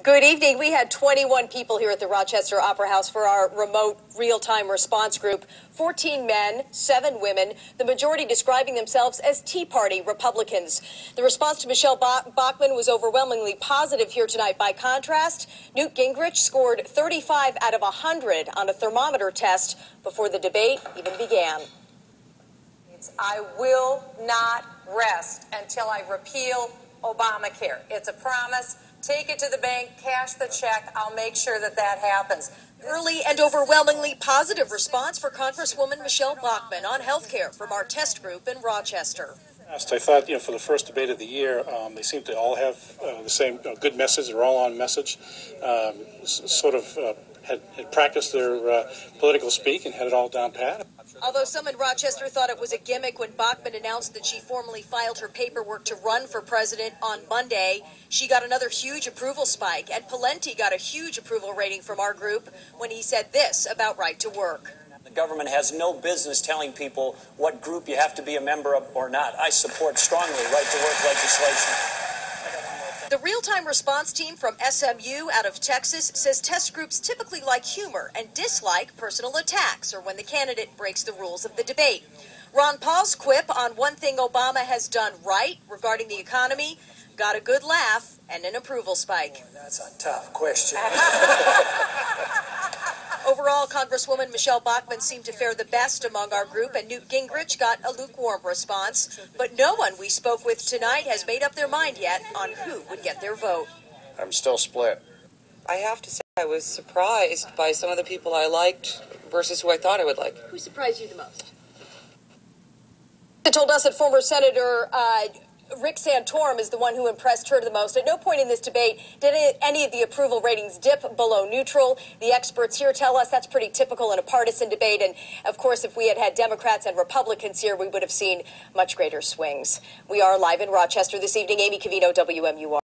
Good evening. We had 21 people here at the Rochester Opera House for our remote real-time response group. 14 men, 7 women, the majority describing themselves as Tea Party Republicans. The response to Michelle Bachmann was overwhelmingly positive here tonight. By contrast, Newt Gingrich scored 35 out of 100 on a thermometer test before the debate even began. I will not rest until I repeal Obamacare. It's a promise. Take it to the bank, cash the check. I'll make sure that that happens. Early and overwhelmingly positive response for Congresswoman Michelle Bachmann on health care from our test group in Rochester. I thought, for the first debate of the year, they seem to all have the same good message. They're all on message. Had practiced their political speak and had it all down pat. Although some in Rochester thought it was a gimmick when Bachmann announced that she formally filed her paperwork to run for president on Monday, she got another huge approval spike. And Palenti got a huge approval rating from our group when he said this about right to work. The government has no business telling people what group you have to be a member of or not. I support strongly right to work legislation. The real-time response team from SMU out of Texas says test groups typically like humor and dislike personal attacks or when the candidate breaks the rules of the debate. Ron Paul's quip on one thing Obama has done right regarding the economy got a good laugh and an approval spike. Boy, that's a tough question. Overall, Congresswoman Michelle Bachmann seemed to fare the best among our group, and Newt Gingrich got a lukewarm response. But no one we spoke with tonight has made up their mind yet on who would get their vote. I'm still split. I have to say I was surprised by some of the people I liked versus who I thought I would like. Who surprised you the most? It told us that former Senator Rick Santorum is the one who impressed her the most. At no point in this debate did any of the approval ratings dip below neutral. The experts here tell us that's pretty typical in a partisan debate. And, of course, if we had had Democrats and Republicans here, we would have seen much greater swings. We are live in Rochester this evening. Amy Covino, WMUR.